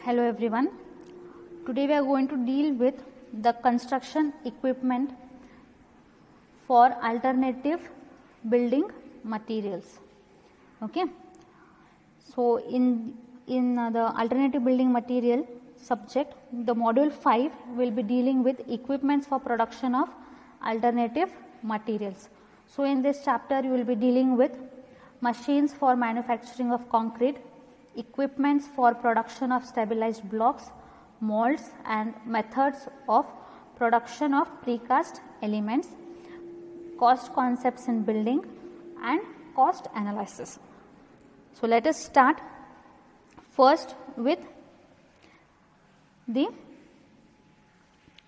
Hello everyone. Today we are going to deal with the construction equipment for alternative building materials. Okay. So in the alternative building material subject, the module 5 will be dealing with equipments for production of alternative materials. So in this chapter you will be dealing with machines for manufacturing of concrete, equipments for production of stabilized blocks, molds and methods of production of precast elements, cost concepts in building and cost analysis. So let us start first with the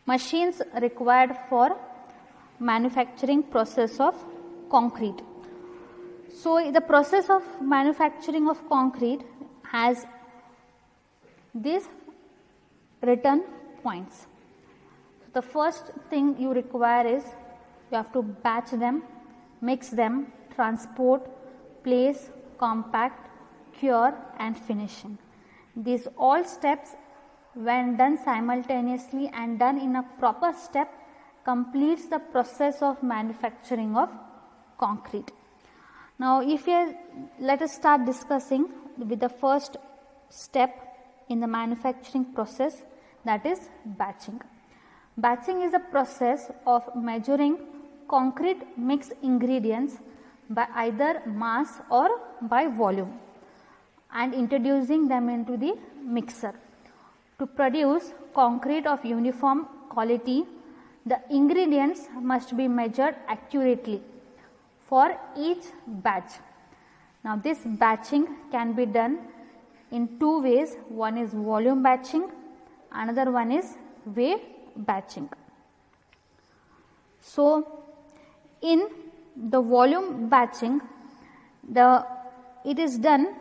machines required for manufacturing process of concrete. So the process of manufacturing of concrete has these written points. The first thing you require is you have to batch them, mix them, transport, place, compact, cure and finishing. These all steps, when done simultaneously and done in a proper step, completes the process of manufacturing of concrete. Now let us start discussing with the first step in the manufacturing process, that is batching. Batching is a process of measuring concrete mixed ingredients by either mass or by volume and introducing them into the mixer. To produce concrete of uniform quality, the ingredients must be measured accurately for each batch. Now this batching can be done in two ways. One is volume batching, another one is weight batching. So in the volume batching, it is done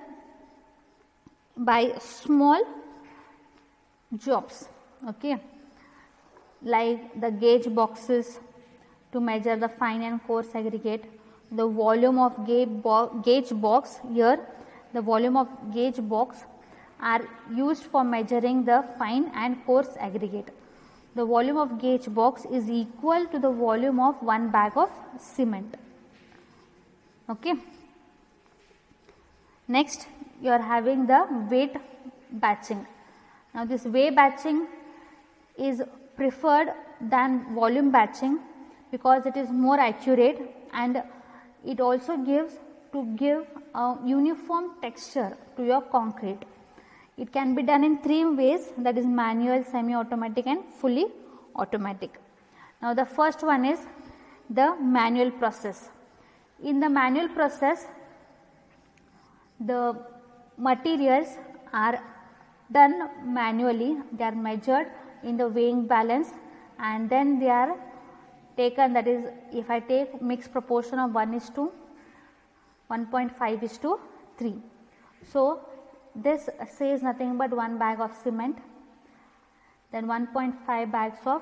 by small jobs, okay, like the gauge boxes to measure the fine and coarse aggregate. The volume of gauge box, here the volume of gauge box are used for measuring the fine and coarse aggregate. The volume of gauge box is equal to the volume of one bag of cement. Okay. Next you are having the weight batching. Now this weight batching is preferred than volume batching because it is more accurate and it also gives a uniform texture to your concrete. It can be done in three ways, that is manual, semi-automatic and fully automatic. Now the first one is the manual process. In the manual process, the materials are done manually. They are measured in the weighing balance and then they are taken, that is if I take mixed proportion of 1.5:3. So this says nothing but one bag of cement, then 1.5 bags of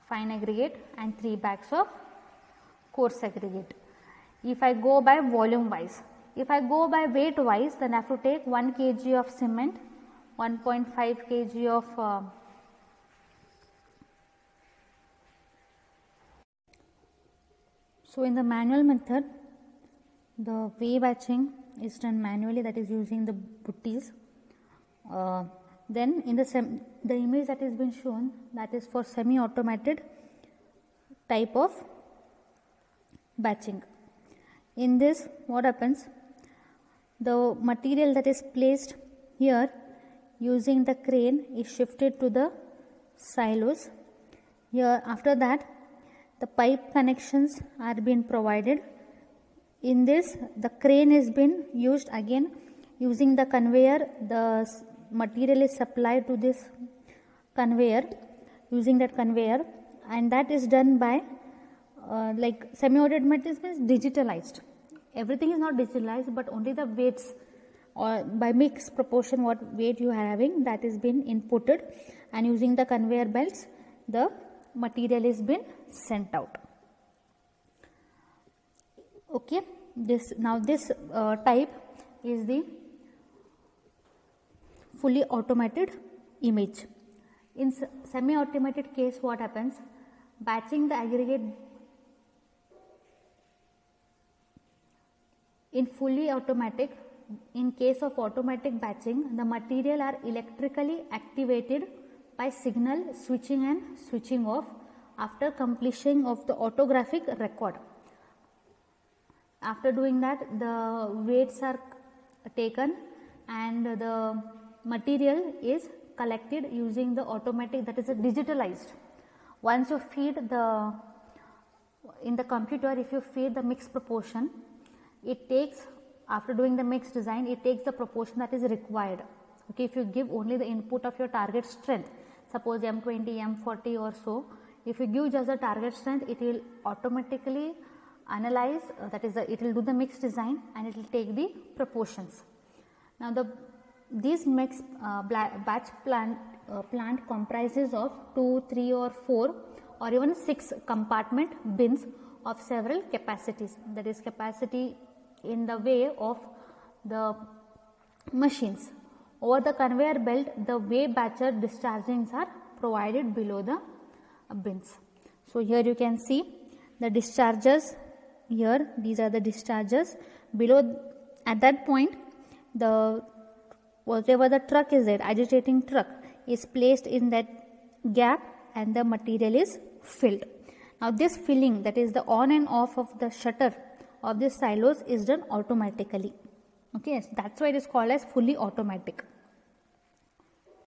fine aggregate and 3 bags of coarse aggregate. If I go by volume wise, if I go by weight wise, then I have to take 1 kg of cement, 1.5 kg of so in the manual method, the weight batching is done manually, that is using the putties. Then in the image that is been shown, that is for semi-automated type of batching. In this, what happens? The material that is placed here using the crane is shifted to the silos. Here after that, the pipe connections are being provided. In this, the crane is been used again using the conveyor. The material is supplied to this conveyor using that conveyor, and that is done by like semi-automatic means digitalized. Everything is not digitalized, but only the weights or by mixed proportion what weight you are having, that is been inputted, and using the conveyor belts the material is been sent out. Okay, this type is the fully automated image. In semi-automated case, what happens? Batching the aggregate. In fully automatic, in case of automatic batching, the material are electrically activated by signal switching and switching off after completion of the autographic record. After doing that, the weights are taken and the material is collected using the automatic, that is a digitalized. Once you feed the, in the computer, if you feed the mix proportion, it takes, after doing the mix design, it takes the proportion that is required. Okay, if you give only the input of your target strength, suppose M20, M40 or so, if you give just the target strength, it will automatically analyze, that is it will do the mix design and it will take the proportions. Now these mix batch plant comprises of 2, 3 or 4 or even 6 compartment bins of several capacities, that is capacity in the way of the machines. Over the conveyor belt, the weigh batcher dischargings are provided below the bins. So here you can see the dischargers. Here these are the dischargers. Below, at that point, the whatever the truck is there, agitating truck, is placed in that gap and the material is filled. Now this filling, that is the on and off of the shutter of this silos, is done automatically. Okay, that's why it is called as fully automatic.